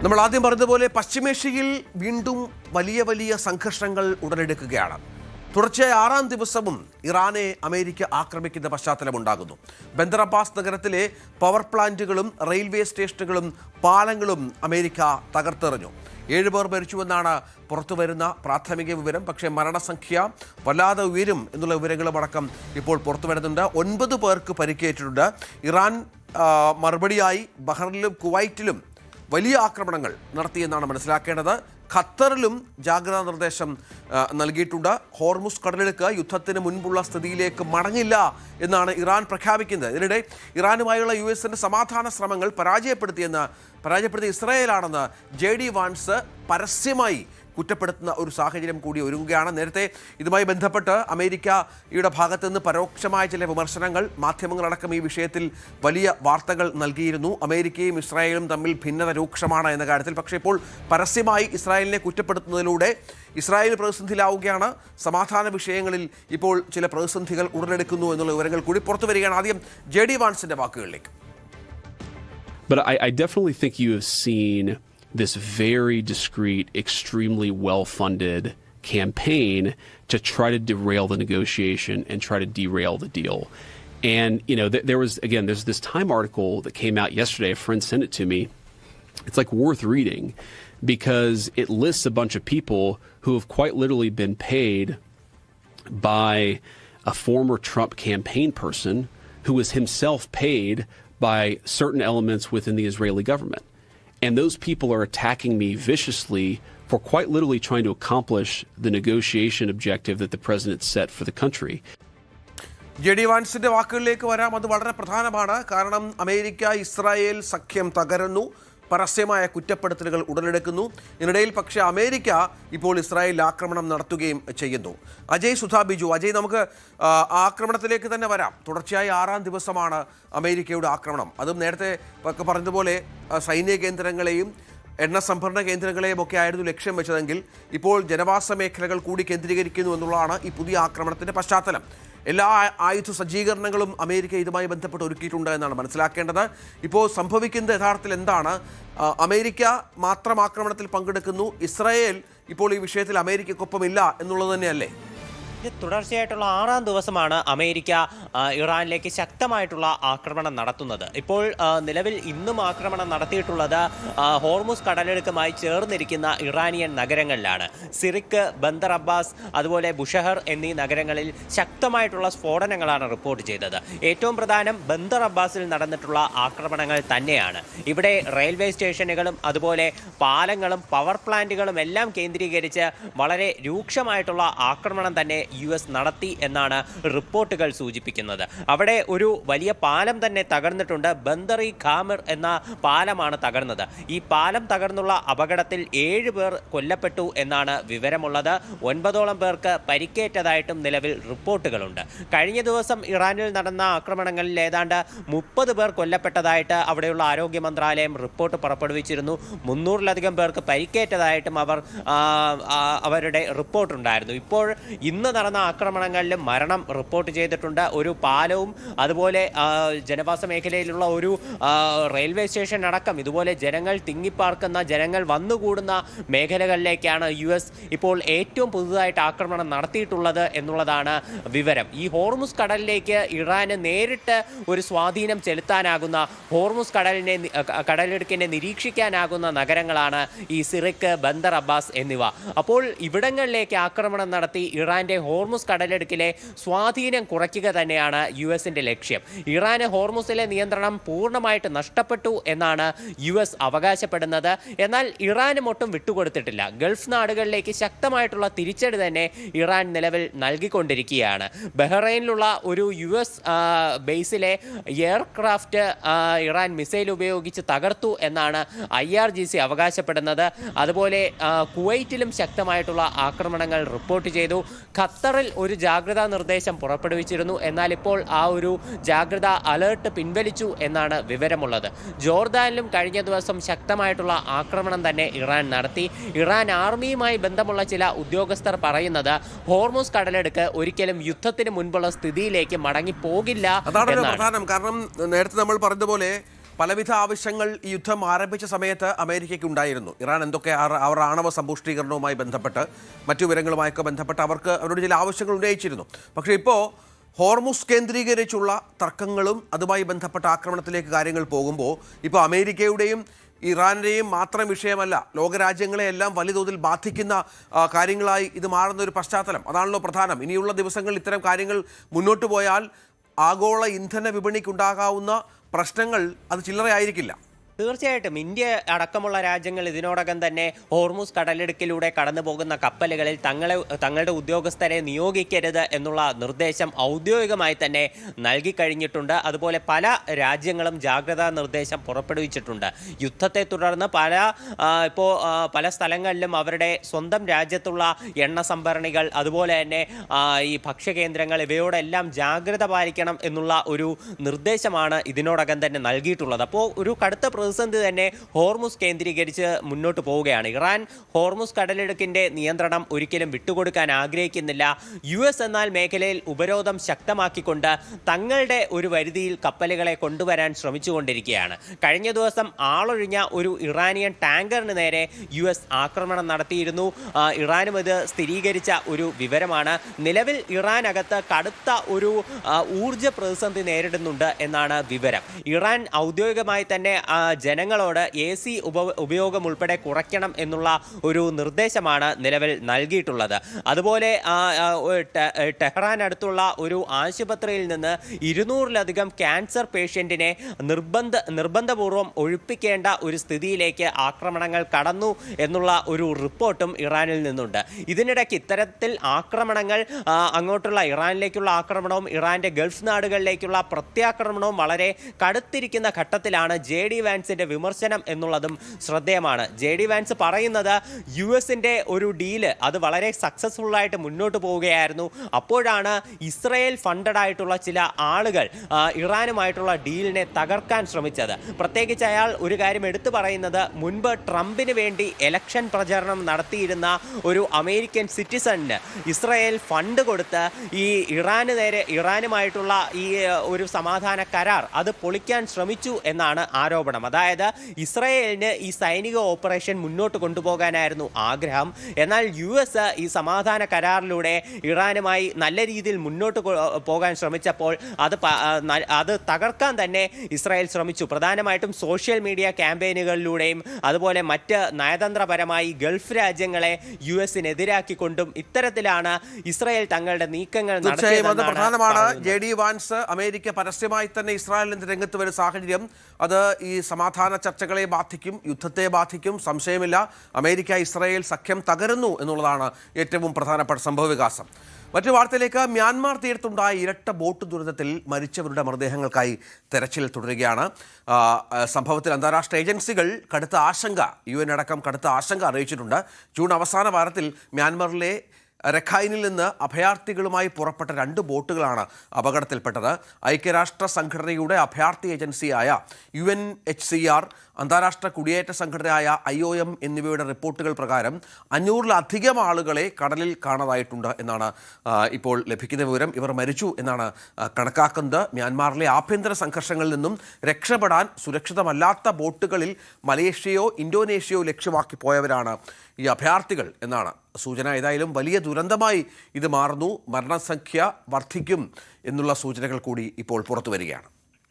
നമ്മൾ ആദ്യം പറഞ്ഞതുപോലെ പശ്ചിമേഷ്യയിൽ വീണ്ടും വലിയ വലിയ സംഘർഷങ്ങൾ ഉടലെടുക്കുകയാണ്. തുടർച്ചയായ 6-ാം ദിവസവും ഇറാനെ അമേരിക്ക ആക്രമിക്കുന്ന പശ്ചാത്തലമുണ്ടാകുന്നു. ബന്ദർ അബ്ബാസ് നഗരത്തിലെ പവർ പ്ലാന്റുകളും റെയിൽവേ സ്റ്റേഷനുകളും പാലങ്ങളും അമേരിക്ക തകർത്തെറിഞ്ഞു. 7 പേർ മരിച്ചുവെന്നാണ് പുറത്തുവരുന്ന പ്രാഥമിക വിവരം. പക്ഷേ മരണസംഖ്യ വല്ലാതെ ഉയരും എന്നുള്ള വിവരങ്ങളുമടക്കം ഇപ്പോൾ പുറത്തു വരുന്നുണ്ട്. 9 പേർക്ക് പരിക്കേറ്റിട്ടുണ്ട്. ഇറാൻ മറുപടിയായി ബഹ്റിനിലും കുവൈറ്റിലും വലിയ ആക്രമണങ്ങൾ നടത്തിയെന്നാണ് മനസ്സിലാക്കേണ്ടത്. ഖത്തറിലും ജാഗ്രതാ നിർദ്ദേശം നൽകിയിട്ടുണ്ട്. ഹോർമുസ് കടലിടുക്ക് യുദ്ധത്തിന് മുൻപുള്ള സ്ഥിതിയിലേക്ക് മടങ്ങില്ല എന്നാണ് ഇറാൻ പ്രഖ്യാപിക്കുന്നത്. ഇതിനിടെ ഇറാനുമായുള്ള യുഎസിന്റെ സമാധാന ശ്രമങ്ങൾ പരാജയപ്പെടുത്തിയ ഇസ്രായേലാണെന്ന് JD വാൻസ് പരസ്യമായി കുറ്റപ്പെടുത്തുന്ന ഒരു സാഹചര്യം കൂടി ഒരുങ്ങുകയാണ്. നേരത്തെ ഇതുമായി ബന്ധപ്പെട്ട് അമേരിക്കയുടെ ഭാഗത്ത് നിന്ന് പരോക്ഷമായ ചില വിമർശനങ്ങൾ മാധ്യമങ്ങളടക്കം ഈ വിഷയത്തിൽ വലിയ വാർത്തകൾ നൽകിയിരുന്നു. അമേരിക്കയും ഇസ്രായേലും തമ്മിൽ ഭിന്നത രൂക്ഷമാണ് എന്ന കാര്യത്തിൽ. പക്ഷേ ഇപ്പോൾ പരസ്യമായി ഇസ്രായേലിനെ കുറ്റപ്പെടുത്തുന്നതിലൂടെ ഇസ്രായേൽ പ്രതിസന്ധിയിലാവുകയാണ്. സമാധാന വിഷയങ്ങളിൽ ഇപ്പോൾ ചില പ്രതിസന്ധികൾ ഉടലെടുക്കുന്നു എന്നുള്ള വിവരങ്ങൾ കൂടി പുറത്തു വരികയാണ്. ആദ്യം JD വാൻസിന്റെ വാക്കുകളിലേക്ക്. But I definitely think you have seen this very discreet, extremely well-funded campaign to try to derail the negotiation and try to derail the deal. And, you know, there's this Time article that came out yesterday. A friend sent it to me. It's like worth reading because it lists a bunch of people who have quite literally been paid by a former Trump campaign person who was himself paid by certain elements within the Israeli government. And those people are attacking me viciously for quite literally trying to accomplish the negotiation objective that the president set for the country. JD വാൻസിന്റെ വാക്കുകളിലേക്ക് വരാം. അത് വളരെ പ്രധാനമാണ്. കാരണം America Israel സഖ്യം തകരുന്നു, പരസ്യമായ കുറ്റപ്പെടുത്തലുകൾ ഉടലെടുക്കുന്നു. ഇതിനിടയിൽ പക്ഷേ America ഇപ്പോൾ ഇസ്രായേലിൽ ആക്രമണം നടത്തുകയും ചെയ്യുന്നു. അജയ് സുധാ ബിജു, അജയ്, നമുക്ക് ആക്രമണത്തിലേക്ക് തന്നെ വരാം. തുടർച്ചയായി 6-ാം ദിവസമാണ് അമേരിക്കയുടെ ആക്രമണം. അതും നേരത്തെ പറഞ്ഞതുപോലെ സൈനിക കേന്ദ്രങ്ങളെയും എണ്ണ സംഭരണ കേന്ദ്രങ്ങളെയും ഒക്കെ ആയിരുന്നു ലക്ഷ്യം വെച്ചതെങ്കിൽ ഇപ്പോൾ ജനവാസ മേഖലകൾ കൂടി കേന്ദ്രീകരിക്കുന്നു എന്നുള്ളതാണ് ഈ പുതിയ ആക്രമണത്തിൻ്റെ പശ്ചാത്തലം. എല്ലാ ആയുധ സജ്ജീകരണങ്ങളും അമേരിക്ക ഇതുമായി ബന്ധപ്പെട്ട് ഒരുക്കിയിട്ടുണ്ട് എന്നാണ് മനസ്സിലാക്കേണ്ടത്. ഇപ്പോൾ സംഭവിക്കുന്നത് യഥാർത്ഥത്തിൽ എന്താണ്? അമേരിക്ക മാത്രം ആക്രമണത്തിൽ പങ്കെടുക്കുന്നു, ഇസ്രായേൽ ഇപ്പോൾ ഈ വിഷയത്തിൽ അമേരിക്കക്കൊപ്പമില്ല എന്നുള്ളത് തന്നെയല്ലേ? തുടർച്ചയായിട്ടുള്ള 6-ാം ദിവസമാണ് അമേരിക്ക ഇറാനിലേക്ക് ശക്തമായിട്ടുള്ള ആക്രമണം നടത്തുന്നത്. ഇപ്പോൾ നിലവിൽ ഇന്നും ആക്രമണം നടത്തിയിട്ടുള്ളത് ഹോർമുസ് കടലിടുക്കുമായി ചേർന്നിരിക്കുന്ന ഇറാനിയൻ നഗരങ്ങളിലാണ്. സിറിക്ക്, ബന്ദർ അബ്ബാസ്, അതുപോലെ ബുഷഹർ എന്നീ നഗരങ്ങളിൽ ശക്തമായിട്ടുള്ള സ്ഫോടനങ്ങളാണ് റിപ്പോർട്ട് ചെയ്തത്. ഏറ്റവും പ്രധാനം ബന്ദർ അബ്ബാസിൽ നടന്നിട്ടുള്ള ആക്രമണങ്ങൾ തന്നെയാണ്. ഇവിടെ റെയിൽവേ സ്റ്റേഷനുകളും അതുപോലെ പാലങ്ങളും പവർ പ്ലാന്റുകളും എല്ലാം കേന്ദ്രീകരിച്ച് വളരെ രൂക്ഷമായിട്ടുള്ള ആക്രമണം തന്നെ US നടത്തി എന്നാണ് റിപ്പോർട്ടുകൾ സൂചിപ്പിക്കുന്നത്. അവിടെ ഒരു വലിയ പാലം തന്നെ തകർന്നിട്ടുണ്ട്. ബന്ദറി ഖാമിർ എന്ന പാലമാണ് തകർന്നത്. ഈ പാലം തകർന്നുള്ള അപകടത്തിൽ 7 പേർ കൊല്ലപ്പെട്ടു എന്നാണ് വിവരമുള്ളത്. 9ഓളം പേർക്ക് പരിക്കേറ്റതായിട്ടും നിലവിൽ റിപ്പോർട്ടുകളുണ്ട്. കഴിഞ്ഞ ദിവസം ഇറാനിൽ നടന്ന ആക്രമണങ്ങളിൽ ഏതാണ്ട് 30 പേർ കൊല്ലപ്പെട്ടതായിട്ട് അവിടെയുള്ള ആരോഗ്യ മന്ത്രാലയം റിപ്പോർട്ട് പുറപ്പെടുവിച്ചിരുന്നു. 300-ലധികം പേർക്ക് പരിക്കേറ്റതായിട്ടും അവരുടെ റിപ്പോർട്ടുണ്ടായിരുന്നു. ഇപ്പോൾ ഇന്ന് നടന്ന ആക്രമണങ്ങളിലും മരണം റിപ്പോർട്ട് ചെയ്തിട്ടുണ്ട്. ഒരു പാലവും അതുപോലെ ജനവാസ മേഖലയിലുള്ള ഒരു റെയിൽവേ സ്റ്റേഷൻ അടക്കം ഇതുപോലെ ജനങ്ങൾ തിങ്ങിപ്പാർക്കുന്ന, ജനങ്ങൾ വന്നുകൂടുന്ന മേഖലകളിലേക്കാണ് US ഇപ്പോൾ ഏറ്റവും പുതുതായിട്ട് ആക്രമണം നടത്തിയിട്ടുള്ളത് എന്നുള്ളതാണ് വിവരം. ഈ ഹോർമുസ് കടലിലേക്ക് ഇറാന് നേരിട്ട് ഒരു സ്വാധീനം ചെലുത്താനാകുന്ന, ഹോർമുസ് കടലിടുക്കിനെ നിരീക്ഷിക്കാനാകുന്ന നഗരങ്ങളാണ് ഈ സിറിക്ക്, ബന്ദർ അബ്ബാസ് എന്നിവ. അപ്പോൾ ഇവിടങ്ങളിലേക്ക് ആക്രമണം നടത്തി ഇറാന്റെ ഹോർമുസ് കടലിടുക്കിലെ സ്വാധീനം കുറയ്ക്കുക തന്നെയാണ് US-ന്റെ ലക്ഷ്യം. ഇറാന് ഹോർമുസിലെ നിയന്ത്രണം പൂർണ്ണമായിട്ട് നഷ്ടപ്പെട്ടു എന്നാണ് US അവകാശപ്പെടുന്നത്. എന്നാൽ ഇറാനും ഒട്ടും വിട്ടുകൊടുത്തിട്ടില്ല. ഗൾഫ് നാടുകളിലേക്ക് ശക്തമായിട്ടുള്ള തിരിച്ചടി തന്നെ ഇറാൻ നിലവിൽ നൽകിക്കൊണ്ടിരിക്കുകയാണ്. ബഹ്റൈനിലുള്ള ഒരു US ബേസിലെ എയർക്രാഫ്റ്റ് ഇറാൻ മിസൈൽ ഉപയോഗിച്ച് തകർത്തു എന്നാണ് IRGC അവകാശപ്പെടുന്നത്. അതുപോലെ കുവൈറ്റിലും ശക്തമായിട്ടുള്ള ആക്രമണങ്ങൾ റിപ്പോർട്ട് ചെയ്തു. ഖത്തറിൽ ഒരു ജാഗ്രതാ നിർദ്ദേശം പുറപ്പെടുവിച്ചിരുന്നു. എന്നാൽ ഇപ്പോൾ ആ ഒരു ജാഗ്രതാ അലേർട്ട് പിൻവലിച്ചു എന്നാണ് വിവരമുള്ളത്. ജോർദാനിലും കഴിഞ്ഞ ദിവസം ശക്തമായിട്ടുള്ള ആക്രമണം തന്നെ ഇറാൻ നടത്തി. ഇറാൻ ആർമിയുമായി ബന്ധമുള്ള ചില ഉദ്യോഗസ്ഥർ പറയുന്നത് ഹോർമുസ് കടലെടുക്ക് ഒരിക്കലും യുദ്ധത്തിന് മുൻപുള്ള സ്ഥിതിയിലേക്ക് മടങ്ങി പോകില്ല. അതാണ് പ്രധാനം. കാരണം നേരത്തെ നമ്മൾ പറഞ്ഞതുപോലെ പലവിധ ആവശ്യങ്ങൾ ഈ യുദ്ധം ആരംഭിച്ച സമയത്ത് അമേരിക്കയ്ക്ക് ഉണ്ടായിരുന്നു. ഇറാൻ എന്തൊക്കെ അവർ ആണവ സമ്പുഷ്ടീകരണവുമായി ബന്ധപ്പെട്ട് മറ്റു വിവരങ്ങളുമായൊക്കെ ബന്ധപ്പെട്ട് അവരോട് ചില ആവശ്യങ്ങൾ ഉന്നയിച്ചിരുന്നു. പക്ഷേ ഇപ്പോൾ ഹോർമുസ് കേന്ദ്രീകരിച്ചുള്ള തർക്കങ്ങളും അതുമായി ബന്ധപ്പെട്ട ആക്രമണത്തിലേക്ക് കാര്യങ്ങൾ പോകുമ്പോൾ ഇപ്പോൾ അമേരിക്കയുടെയും ഇറാന്റെയും മാത്രം വിഷയമല്ല, ലോകരാജ്യങ്ങളെയെല്ലാം വലിയ തോതിൽ ബാധിക്കുന്ന കാര്യങ്ങളായി ഇത് മാറുന്ന ഒരു പശ്ചാത്തലം. അതാണല്ലോ പ്രധാനം. ഇനിയുള്ള ദിവസങ്ങളിൽ ഇത്തരം കാര്യങ്ങൾ മുന്നോട്ട് പോയാൽ ആഗോള ഇന്ധന വിപണിക്കുണ്ടാകാവുന്ന പ്രശ്നങ്ങൾ അത് ചില്ലറയായിരിക്കില്ല. തീർച്ചയായിട്ടും ഇന്ത്യ അടക്കമുള്ള രാജ്യങ്ങൾ ഇതിനോടകം തന്നെ ഹോർമുസ് കടലിടുക്കിലൂടെ കടന്നു പോകുന്ന കപ്പലുകളിൽ തങ്ങളുടെ ഉദ്യോഗസ്ഥരെ നിയോഗിക്കരുത് എന്നുള്ള നിർദ്ദേശം ഔദ്യോഗികമായി തന്നെ നൽകിക്കഴിഞ്ഞിട്ടുണ്ട്. അതുപോലെ പല രാജ്യങ്ങളും ജാഗ്രതാ നിർദ്ദേശം പുറപ്പെടുവിച്ചിട്ടുണ്ട്. യുദ്ധത്തെ തുടർന്ന് പല സ്ഥലങ്ങളിലും അവരുടെ സ്വന്തം രാജ്യത്തുള്ള എണ്ണ സംഭരണികൾ, അതുപോലെ തന്നെ ഈ ഭക്ഷ്യകേന്ദ്രങ്ങൾ, ഇവയോടെല്ലാം ജാഗ്രത പാലിക്കണം എന്നുള്ള ഒരു നിർദ്ദേശമാണ് ഇതിനോടകം തന്നെ നൽകിയിട്ടുള്ളത്. അപ്പോൾ ഒരു കടുത്ത പ്രതിസന്ധി തന്നെ ഹോർമുസ് കേന്ദ്രീകരിച്ച് മുന്നോട്ട് പോവുകയാണ്. ഇറാൻ ഹോർമുസ് കടലിടുക്കിന്റെ നിയന്ത്രണം ഒരിക്കലും വിട്ടുകൊടുക്കാൻ ആഗ്രഹിക്കുന്നില്ല. US എന്നാൽ മേഖലയിൽ ഉപരോധം ശക്തമാക്കിക്കൊണ്ട് തങ്ങളുടെ ഒരു പരിധിയിൽ കപ്പലുകളെ കൊണ്ടുവരാൻ ശ്രമിച്ചുകൊണ്ടിരിക്കുകയാണ്. കഴിഞ്ഞ ദിവസം ആളൊഴിഞ്ഞ ഒരു ഇറാനിയൻ ടാങ്കറിന് നേരെ US ആക്രമണം നടത്തിയിരുന്നു. ഇറാനും ഇത് സ്ഥിരീകരിച്ച ഒരു വിവരമാണ്. നിലവിൽ ഇറാനകത്ത് കടുത്ത ഒരു ഊർജ്ജ പ്രതിസന്ധി നേരിടുന്നുണ്ട് എന്നാണ് വിവരം. ഇറാൻ ഔദ്യോഗികമായി തന്നെ ജനങ്ങളോട് AC ഉപയോഗം ഉൾപ്പെടെ കുറയ്ക്കണം എന്നുള്ള ഒരു നിർദ്ദേശമാണ് നിലവിൽ നൽകിയിട്ടുള്ളത്. അതുപോലെ ടെഹ്റാൻ അടുത്തുള്ള ഒരു ആശുപത്രിയിൽ നിന്ന് 200-ലധികം ക്യാൻസർ പേഷ്യന്റിനെ നിർബന്ധപൂർവ്വം ഒഴിപ്പിക്കേണ്ട ഒരു സ്ഥിതിയിലേക്ക് ആക്രമണങ്ങൾ കടന്നു എന്നുള്ള ഒരു റിപ്പോർട്ടും ഇറാനിൽ നിന്നുണ്ട്. ഇതിനിടയ്ക്ക് ഇത്തരത്തിൽ ആക്രമണങ്ങൾ അങ്ങോട്ടുള്ള ഇറാനിലേക്കുള്ള ആക്രമണവും ഇറാന്റെ ഗൾഫ് നാടുകളിലേക്കുള്ള പ്രത്യാക്രമണവും വളരെ കടുത്തിരിക്കുന്ന ഘട്ടത്തിലാണ് JD വാൻസിന്റെ വിമർശനം എന്നുള്ളതും ശ്രദ്ധേയമാണ്. JD വാൻസ് പറയുന്നത് US-ന്റെ ഒരു ഡീല് അത് വളരെ സക്സസ്ഫുൾ ആയിട്ട് മുന്നോട്ട് പോവുകയായിരുന്നു. അപ്പോഴാണ് ഇസ്രയേൽ ഫണ്ടഡ് ആയിട്ടുള്ള ചില ആളുകൾ ഇറാനുമായിട്ടുള്ള ഡീലിനെ തകർക്കാൻ ശ്രമിച്ചത്. പ്രത്യേകിച്ച് അയാൾ ഒരു കാര്യം എടുത്തു പറയുന്നത്, മുൻപ് ട്രംപിന് വേണ്ടി ഇലക്ഷൻ പ്രചാരണം നടത്തിയിരുന്ന ഒരു അമേരിക്കൻ സിറ്റിസണിന് ഇസ്രയേൽ ഫണ്ട് കൊടുത്ത് ഈ ഇറാനുമായിട്ടുള്ള ഈ ഒരു സമാധാന കരാർ അത് പൊളിക്കാൻ ശ്രമിച്ചു എന്നാണ് ആരോപണം. അതായത് ഇസ്രയേലിന് ഈ സൈനിക ഓപ്പറേഷൻ മുന്നോട്ട് കൊണ്ടുപോകാനായിരുന്നു ആഗ്രഹം. എന്നാൽ US ഈ സമാധാന കരാറിലൂടെ ഇറാനുമായി നല്ല രീതിയിൽ മുന്നോട്ട് പോകാൻ ശ്രമിച്ചപ്പോൾ അത് തകർക്കാൻ തന്നെ ഇസ്രായേൽ ശ്രമിച്ചു. പ്രധാനമായിട്ടും സോഷ്യൽ മീഡിയ ക്യാമ്പയിനുകളിലൂടെയും അതുപോലെ മറ്റ് നയതന്ത്രപരമായി ഗൾഫ് രാജ്യങ്ങളെ US-നെതിരാക്കിക്കൊണ്ടും ഇത്തരത്തിലാണ് ഇസ്രായേൽ തങ്ങളുടെ നീക്കങ്ങൾ നടത്തിയത്. പ്രധാനമാണ് JD വാൻസ് അമേരിക്ക പരസ്യമായി തന്നെ ഇസ്രായേലിന്റെ രംഗത്ത് വരുന്ന സാഹചര്യം അത് ഈ സമാധാന ചർച്ചകളെ ബാധിക്കും, യുദ്ധത്തെ ബാധിക്കും, സംശയമില്ല. അമേരിക്ക ഇസ്രായേൽ സഖ്യം തകരുന്നു എന്നുള്ളതാണ് ഏറ്റവും പ്രധാനപ്പെട്ട സംഭവവികാസം. മറ്റു വാർത്തയിലേക്ക്. മ്യാൻമാർ തീരത്തുണ്ടായ ഇരട്ട ബോട്ട് ദുരന്തത്തിൽ മരിച്ചവരുടെ മൃതദേഹങ്ങൾക്കായി തെരച്ചിൽ തുടരുകയാണ്. സംഭവത്തിൽ അന്താരാഷ്ട്ര ഏജൻസികൾ കടുത്ത ആശങ്ക, UN അടക്കം കടുത്ത ആശങ്ക അറിയിച്ചിട്ടുണ്ട്. ജൂൺ അവസാന വാരത്തിൽ മ്യാൻമറിലെ രഖൈനിൽ നിന്ന് അഭയാർത്ഥികളുമായി പുറപ്പെട്ട 2 ബോട്ടുകളാണ് അപകടത്തിൽപ്പെട്ടത്. ഐക്യരാഷ്ട്ര സംഘടനയുടെ അഭയാർത്ഥി ഏജൻസിയായ UNHCR, അന്താരാഷ്ട്ര കുടിയേറ്റ സംഘടനയായ IOM എന്നിവയുടെ റിപ്പോർട്ടുകൾ പ്രകാരം 500-ലധികം ആളുകളെ കടലിൽ കാണാതായിട്ടുണ്ട് എന്നാണ് ഇപ്പോൾ ലഭിക്കുന്ന വിവരം. ഇവർ മരിച്ചു എന്നാണ് കണക്കാക്കുന്നത്. മ്യാൻമാറിലെ ആഭ്യന്തര സംഘർഷങ്ങളിൽ നിന്നും രക്ഷപ്പെടാൻ സുരക്ഷിതമല്ലാത്ത ബോട്ടുകളിൽ മലേഷ്യയോ ഇന്തോനേഷ്യയോ ലക്ഷ്യമാക്കി പോയവരാണ് ഈ അഭയാർത്ഥികൾ എന്നാണ് സൂചന. ഏതായാലും വലിയ ദുരന്തമായി ഇത് മാറുന്നു. മരണസംഖ്യ വർദ്ധിക്കും എന്നുള്ള സൂചനകൾ കൂടി ഇപ്പോൾ പുറത്തു വരികയാണ്.